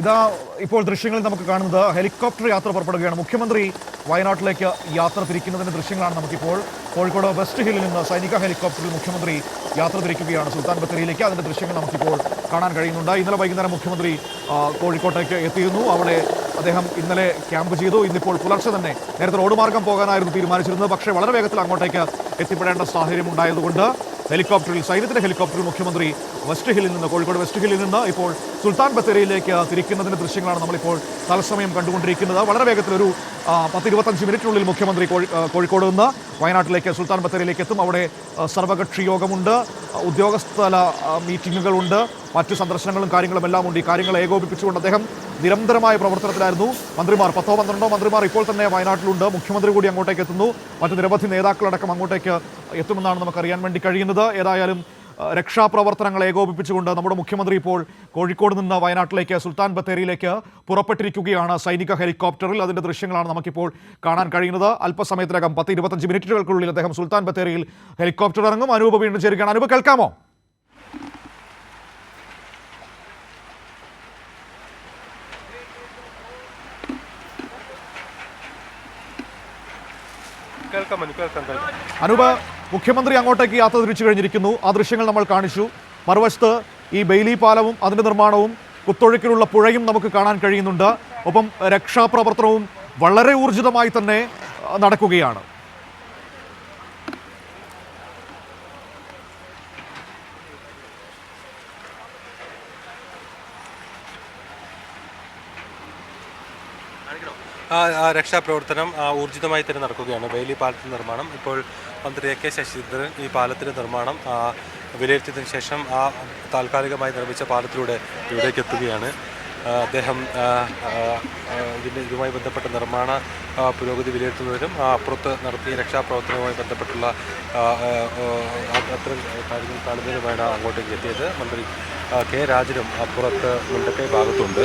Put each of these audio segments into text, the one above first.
ഇതാ ഇപ്പോൾ ദൃശ്യങ്ങളിൽ നമുക്ക് കാണുന്നത് ഹെലികോപ്റ്റർ യാത്ര പുറപ്പെടുകയാണ്. മുഖ്യമന്ത്രി വയനാട്ടിലേക്ക് യാത്ര തിരിക്കുന്നതിന്റെ ദൃശ്യങ്ങളാണ് നമുക്കിപ്പോൾ. കോഴിക്കോട് വെസ്റ്റ് ഹില്ലിൽ നിന്ന് സൈനിക ഹെലികോപ്റ്ററിൽ മുഖ്യമന്ത്രി യാത്ര തിരിക്കുകയാണ് സുൽത്താൻ ബത്തേരിയിലേക്ക്. അതിന്റെ ദൃശ്യങ്ങൾ നമുക്കിപ്പോൾ കാണാൻ കഴിയുന്നുണ്ട്. ഇന്നലെ വൈകുന്നേരം മുഖ്യമന്ത്രി കോഴിക്കോട്ടേക്ക് എത്തിയിരുന്നു. അവിടെ അദ്ദേഹം ഇന്നലെ ക്യാമ്പ് ചെയ്തു. ഇന്നിപ്പോൾ പുലർച്ചെ തന്നെ നേരത്തെ റോഡ് മാർഗം പോകാനായിരുന്നു തീരുമാനിച്ചിരുന്നത്. പക്ഷേ വളരെ വേഗത്തിൽ അങ്ങോട്ടേക്ക് എത്തിപ്പെടേണ്ട സാഹചര്യം ഉണ്ടായതുകൊണ്ട് ഹെലികോപ്റ്ററിൽ, സൈന്യത്തിന്റെ ഹെലികോപ്റ്ററിൽ മുഖ്യമന്ത്രി വെസ്റ്റ് ഹില്ലിൽ നിന്ന്, കോഴിക്കോട് വെസ്റ്റ് ഹില്ലിൽ നിന്ന് ഇപ്പോൾ സുൽത്താൻ ബത്തേരിയിലേക്ക് തിരിക്കുന്നതിന്റെ ദൃശ്യങ്ങളാണ് നമ്മളിപ്പോൾ തത്സമയം കണ്ടുകൊണ്ടിരിക്കുന്നത്. വളരെ വേഗത്തിൽ ഒരു 10-25 മിനിറ്റിനുള്ളിൽ മുഖ്യമന്ത്രി കോഴിക്കോട് നിന്ന് വയനാട്ടിലേക്ക് സുൽത്താൻ ബത്തേരിയിലേക്ക് എത്തും. അവിടെ സർവകക്ഷി യോഗമുണ്ട്, ഉദ്യോഗസ്ഥല മീറ്റിങ്ങുകളുണ്ട്, മറ്റ് സന്ദർശനങ്ങളും കാര്യങ്ങളും എല്ലാം ഉണ്ട്. ഈ കാര്യങ്ങൾ ഏകോപിപ്പിച്ചുകൊണ്ട് അദ്ദേഹം നിരന്തരമായ പ്രവർത്തനത്തിലായിരുന്നു. മന്ത്രിമാർ 10-12 മന്ത്രിമാർ ഇപ്പോൾ തന്നെ വയനാട്ടിലുണ്ട്. മുഖ്യമന്ത്രി കൂടി അങ്ങോട്ടേക്ക് എത്തുന്നു. മറ്റ് നിരവധി നേതാക്കളടക്കം അങ്ങോട്ടേക്ക് എത്തുമെന്നാണ് നമുക്കറിയാൻ വേണ്ടി കഴിയുന്നത്. ഏതായാലും രക്ഷാപ്രവർത്തനങ്ങൾ ഏകോപിപ്പിച്ചുകൊണ്ട് നമ്മുടെ മുഖ്യമന്ത്രി ഇപ്പോൾ കോഴിക്കോട് നിന്ന് വയനാട്ടിലേക്ക് സുൽത്താൻ ബത്തേരിയിലേക്ക് പുറപ്പെട്ടിരിക്കുകയാണ് സൈനിക ഹെലികോപ്റ്ററിൽ. അതിൻ്റെ ദൃശ്യങ്ങളാണ് നമുക്കിപ്പോൾ കാണാൻ കഴിയുന്നത്. അല്പസമയത്തിനകം 10-25 മിനിറ്റുകൾക്കുള്ളിൽ അദ്ദേഹം സുൽത്താൻ ബത്തേരിയിൽ ഹെലികോപ്റ്റർ ഇറങ്ങും. അനൂപ് വീണ്ടും ചേരുകയാണ്. അനൂപ്, കേൾക്കാമോ? അനൂപ്, മുഖ്യമന്ത്രി അങ്ങോട്ടേക്ക് യാത്ര തിരിച്ചു കഴിഞ്ഞിരിക്കുന്നു. ആ ദൃശ്യങ്ങൾ നമ്മൾ കാണിച്ചു. മറുവശത്ത് ഈ ബെയിലി പാലവും അതിൻ്റെ നിർമ്മാണവും കുത്തൊഴുക്കിലുള്ള പുഴയും നമുക്ക് കാണാൻ കഴിയുന്നുണ്ട്. ഒപ്പം രക്ഷാപ്രവർത്തനവും വളരെ ഊർജിതമായി തന്നെ നടക്കുകയാണ്. രക്ഷാപ്രവർത്തനം ഊർജിതമായി തന്നെ നടക്കുകയാണ്. ബെയിലി പാലത്തിൻ്റെ നിർമ്മാണം ഇപ്പോൾ മന്ത്രി AK ശശീന്ദ്രൻ ഈ പാലത്തിൻ്റെ നിർമ്മാണം വിലയിരുത്തിയതിനു ശേഷം താൽക്കാലികമായി നിർമ്മിച്ച പാലത്തിലൂടെ ഇവിടേക്ക് എത്തുകയാണ്. അദ്ദേഹം ഇതുമായി ബന്ധപ്പെട്ട നിർമ്മാണ പുരോഗതി വിലയിരുത്തുന്നതിനും അപ്പുറത്ത് നടത്തിയ രക്ഷാപ്രവർത്തനവുമായി ബന്ധപ്പെട്ടുള്ള അത്തരം കാര്യങ്ങൾ കാണുന്നതിനുമാണ് അങ്ങോട്ടേക്ക് എത്തിയത്. മന്ത്രി K രാജനും അപ്പുറത്ത് മുണ്ടക്കൈ ഭാഗത്തുണ്ട്.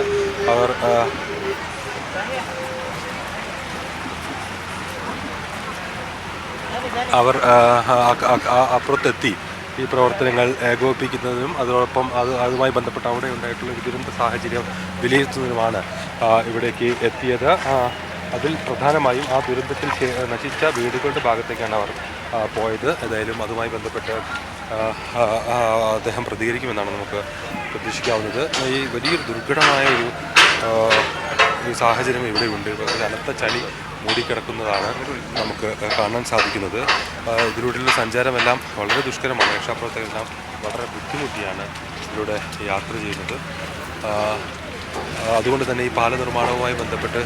അവർ അപ്പുറത്തെത്തി ഈ പ്രവർത്തനങ്ങൾ ഏകോപിപ്പിക്കുന്നതിനും അതോടൊപ്പം അതുമായി ബന്ധപ്പെട്ട് അവിടെ ഉണ്ടായിട്ടുള്ള ദുരന്ത സാഹചര്യം വിലയിരുത്തുന്നതിനുമാണ് ഇവിടേക്ക് എത്തിയത്. അതിൽ പ്രധാനമായും ആ ദുരന്തത്തിൽ നശിച്ച വീടുകളുടെ ഭാഗത്തേക്കാണ് അവർ പോയത്. ഏതായാലും അതുമായി ബന്ധപ്പെട്ട് അദ്ദേഹം പ്രതികരിക്കുമെന്നാണ് നമുക്ക് പ്രതീക്ഷിക്കാവുന്നത്. ഈ വലിയൊരു ദുർഘടമായ ഒരു സാഹചര്യം ഇവിടെയുണ്ട്. കനത്ത ചളി മൂടിക്കിടക്കുന്നതാണ് നമുക്ക് കാണാൻ സാധിക്കുന്നത്. ഇതിലൂടെയുള്ള സഞ്ചാരമെല്ലാം വളരെ ദുഷ്കരമാണ്. രക്ഷാപ്രവർത്തകരെല്ലാം വളരെ ബുദ്ധിമുട്ടിയാണ് ഇതിലൂടെ യാത്ര ചെയ്യുന്നത്. അതുകൊണ്ട് തന്നെ ഈ പാല നിർമ്മാണവുമായി ബന്ധപ്പെട്ട്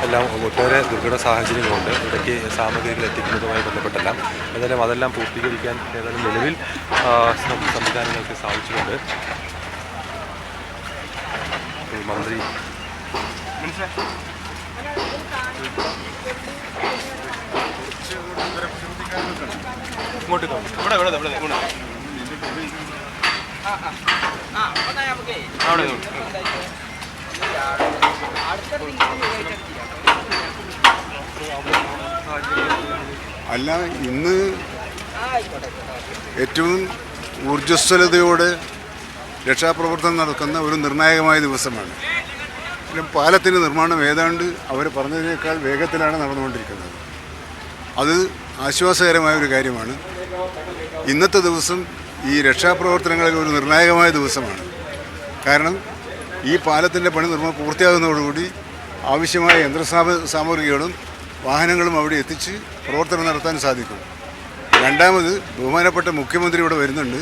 എല്ലാം ഒട്ടേറെ ദുർഘട സാഹചര്യങ്ങളുണ്ട്. ഇടയ്ക്ക് സാമഗ്രികൾ എത്തിക്കുന്നതുമായി ബന്ധപ്പെട്ടെല്ലാം ഏതായാലും അതെല്ലാം പൂർത്തീകരിക്കാൻ ഏതായാലും നിലവിൽ സംവിധാനങ്ങൾക്ക് സാധിച്ചിട്ടുണ്ട്. മന്ത്രി ഇങ്ങോട്ട് അല്ല, ഇന്ന് ഏറ്റവും ഊർജ്ജസ്വലതയോടെ രക്ഷാപ്രവർത്തനം നടക്കുന്ന ഒരു നിർണായകമായ ദിവസമാണ്. പാലത്തിൻ്റെ നിർമ്മാണം ഏതാണ്ട് അവർ പറഞ്ഞതിനേക്കാൾ വേഗത്തിലാണ് നടന്നുകൊണ്ടിരിക്കുന്നത്. അത് ആശ്വാസകരമായ ഒരു കാര്യമാണ്. ഇന്നത്തെ ദിവസം ഈ രക്ഷാപ്രവർത്തനങ്ങളിൽ ഒരു നിർണായകമായ ദിവസമാണ്. കാരണം ഈ പാലത്തിൻ്റെ പണി പൂർത്തിയാകുന്നതോടുകൂടി ആവശ്യമായ സാമഗ്രികളും വാഹനങ്ങളും അവിടെ എത്തിച്ച് പ്രവർത്തനം നടത്താൻ സാധിക്കും. രണ്ടാമത്, ബഹുമാനപ്പെട്ട മുഖ്യമന്ത്രി ഇവിടെ വരുന്നുണ്ട്.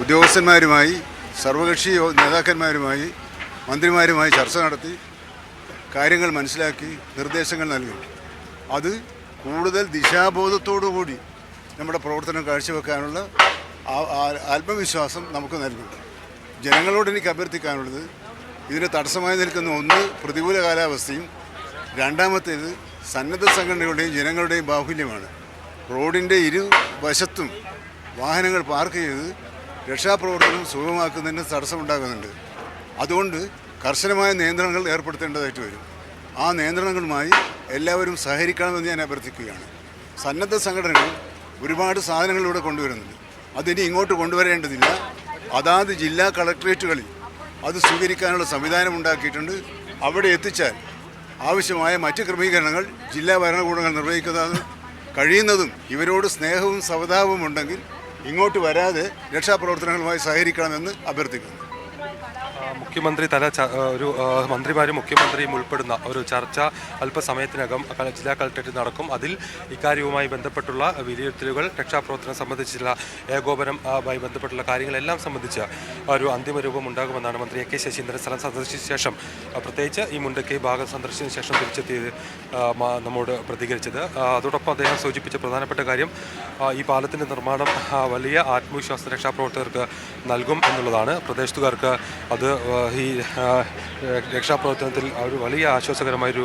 ഉദ്യോഗസ്ഥന്മാരുമായി, സർവകക്ഷി നേതാക്കന്മാരുമായി, മന്ത്രിമാരുമായി ചർച്ച നടത്തി കാര്യങ്ങൾ മനസ്സിലാക്കി നിർദ്ദേശങ്ങൾ നൽകും. അത് കൂടുതൽ ദിശാബോധത്തോടുകൂടി നമ്മുടെ പ്രവർത്തനം കാഴ്ചവെക്കാനുള്ള ആത്മവിശ്വാസം നമുക്ക് നൽകും. ജനങ്ങളോട് എനിക്ക് അഭ്യർത്ഥിക്കാനുള്ളത്, ഇതിന് തടസ്സമായി നിൽക്കുന്ന ഒന്ന് പ്രതികൂല കാലാവസ്ഥയും, രണ്ടാമത്തേത് സന്നദ്ധ സംഘടനകളുടെയും ജനങ്ങളുടെയും ബാഹുല്യമാണ്. റോഡിൻ്റെ ഇരുവശത്തും വാഹനങ്ങൾ പാർക്ക് ചെയ്ത് രക്ഷാപ്രവർത്തനം സുഗമമാക്കുന്നതിന് തടസ്സമുണ്ടാകുന്നുണ്ട്. അതുകൊണ്ട് കർശനമായ നിയന്ത്രണങ്ങൾ ഏർപ്പെടുത്തേണ്ടതായിട്ട് വരും. ആ നിയന്ത്രണങ്ങളുമായി എല്ലാവരും സഹകരിക്കണമെന്ന് ഞാൻ അഭ്യർത്ഥിക്കുകയാണ്. സന്നദ്ധ സംഘടനകൾ ഒരുപാട് സാധനങ്ങൾ ഇവിടെ കൊണ്ടുവരുന്നുണ്ട്. അതിനി ഇങ്ങോട്ട് കൊണ്ടുവരേണ്ടതില്ല. അതാത് ജില്ലാ കളക്ട്രേറ്റുകളിൽ അത് സ്വീകരിക്കാനുള്ള സംവിധാനം ഉണ്ടാക്കിയിട്ടുണ്ട്. അവിടെ എത്തിച്ചാൽ ആവശ്യമായ മറ്റ് ക്രമീകരണങ്ങൾ ജില്ലാ ഭരണകൂടങ്ങൾ നിർവഹിക്കുന്നത് കഴിയുന്നതും ഇവരോട് സ്നേഹവും സവതാപവും ഉണ്ടെങ്കിൽ ഇങ്ങോട്ട് വരാതെ രക്ഷാപ്രവർത്തനങ്ങളുമായി സഹകരിക്കണമെന്ന് അഭ്യർത്ഥിക്കുന്നു. മുഖ്യമന്ത്രി ഒരു മന്ത്രിമാരും മുഖ്യമന്ത്രിയും ഉൾപ്പെടുന്ന ഒരു ചർച്ച അല്പസമയത്തിനകം ജില്ലാ കളക്ടറേറ്റിൽ നടക്കും. അതിൽ ഇക്കാര്യവുമായി ബന്ധപ്പെട്ടുള്ള വിലയിരുത്തലുകൾ, രക്ഷാപ്രവർത്തനം സംബന്ധിച്ചുള്ള ഏകോപനവുമായി ബന്ധപ്പെട്ടുള്ള കാര്യങ്ങളെല്ലാം സംബന്ധിച്ച് ഒരു അന്തിമ രൂപം ഉണ്ടാകുമെന്നാണ് മന്ത്രി AK ശശീന്ദ്രൻ സ്ഥലം സന്ദർശിച്ച ശേഷം, പ്രത്യേകിച്ച് ഈ മുണ്ടക്കൈ ഭാഗം സന്ദർശിച്ചതിന് ശേഷം തിരിച്ചെത്തിയത് നമ്മോട് പ്രതികരിച്ചത്. അതോടൊപ്പം അദ്ദേഹം സൂചിപ്പിച്ച പ്രധാനപ്പെട്ട കാര്യം ഈ പാലത്തിൻ്റെ നിർമ്മാണം വലിയ ആത്മവിശ്വാസം രക്ഷാപ്രവർത്തകർക്ക് നൽകും എന്നുള്ളതാണ്. പ്രദേശത്തുകാർക്ക് അത് ഈ രക്ഷാപ്രവർത്തനത്തിൽ ഒരു വലിയ ആശ്വാസകരമായൊരു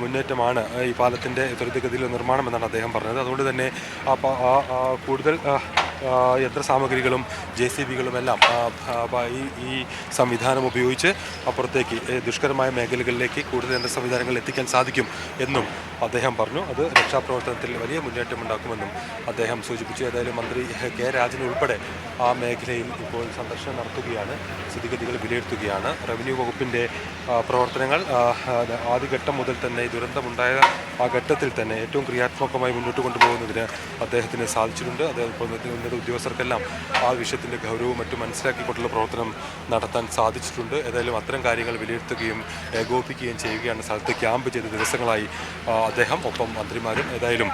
മുന്നേറ്റമാണ് ഈ പാലത്തിൻ്റെ ത്വരിതഗതിയിലെ നിർമ്മാണം എന്നാണ് അദ്ദേഹം പറഞ്ഞത്. അതുകൊണ്ട് തന്നെ കൂടുതൽ യന്ത്രസാമഗ്രികളും JCBകളും എല്ലാം ഈ സംവിധാനം ഉപയോഗിച്ച് അപ്പുറത്തേക്ക് ദുഷ്കരമായ മേഖലകളിലേക്ക് കൂടുതൽ യന്ത്ര സംവിധാനങ്ങൾ എത്തിക്കാൻ സാധിക്കും എന്നും അദ്ദേഹം പറഞ്ഞു. അത് രക്ഷാപ്രവർത്തനത്തിൽ വലിയ മുന്നേറ്റം ഉണ്ടാക്കുമെന്നും അദ്ദേഹം സൂചിപ്പിച്ചു. ഏതായാലും മന്ത്രി K രാജൻ ഉൾപ്പെടെ ആ മേഖലയിൽ ഇപ്പോൾ സന്ദർശനം നടത്തുകയാണ്, സ്ഥിതിഗതികൾ വിലയിരുത്തുകയാണ്. റവന്യൂ വകുപ്പിൻ്റെ പ്രവർത്തനങ്ങൾ ആദ്യഘട്ടം മുതൽ തന്നെ ദുരന്തമുണ്ടായ ആ ഘട്ടത്തിൽ തന്നെ ഏറ്റവും ക്രിയാത്മകമായി മുന്നോട്ട് കൊണ്ടുപോകുന്നതിന് അദ്ദേഹത്തിന് സാധിച്ചിട്ടുണ്ട്. അദ്ദേഹം ഉദ്യോഗസ്ഥർക്കെല്ലാം ആ വിഷയത്തിൻ്റെ ഗൗരവവും മറ്റും മനസ്സിലാക്കിക്കൊണ്ടുള്ള പ്രവർത്തനം നടത്താൻ സാധിച്ചിട്ടുണ്ട്. ഏതായാലും അത്തരം കാര്യങ്ങൾ വിലയിരുത്തുകയും ഏകോപിപ്പിക്കുകയും ചെയ്യുകയാണ് സ്ഥലത്ത് ക്യാമ്പ് ചെയ്ത ദിവസങ്ങളായി അദ്ദേഹം, ഒപ്പം മന്ത്രിമാരും. ഏതായാലും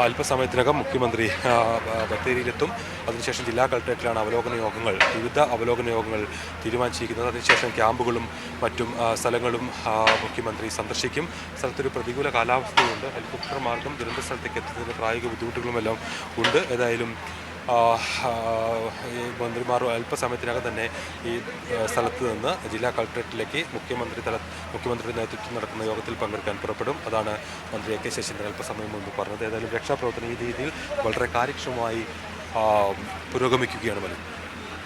അല്പസമയത്തിനകം മുഖ്യമന്ത്രി ബത്തേരിയിലെത്തും. അതിനുശേഷം ജില്ലാ കളക്ടറേറ്റിലാണ് വിവിധ അവലോകന യോഗങ്ങൾ തീരുമാനിച്ചിരിക്കുന്നത്. അതിനുശേഷം ക്യാമ്പുകളും മറ്റും സ്ഥലങ്ങളും മുഖ്യമന്ത്രി സന്ദർശിക്കും. സ്ഥലത്തൊരു പ്രതികൂല കാലാവസ്ഥയുണ്ട്. ഹെലികോപ്റ്റർ മാർഗം ദുരന്ത സ്ഥലത്തേക്ക് എത്തുന്നതിന് പ്രായോഗിക ബുദ്ധിമുട്ടുകളുമെല്ലാം ഉണ്ട്. ഏതായാലും മന്ത്രിമാർ അല്പസമയത്തിനകം തന്നെ ഈ സ്ഥലത്ത് നിന്ന് ജില്ലാ കളക്ടറേറ്റിലേക്ക് മുഖ്യമന്ത്രിയുടെ നേതൃത്വത്തിൽ നടക്കുന്ന യോഗത്തിൽ പങ്കെടുക്കാൻ പുറപ്പെടും. അതാണ് മന്ത്രി AK ശശീന്ദ്രൻ അല്പസമയം മുമ്പ് പറഞ്ഞത്. ഏതായാലും രക്ഷാപ്രവർത്തനം ഈ രീതിയിൽ വളരെ കാര്യക്ഷമമായി പുരോഗമിക്കുകയാണ്.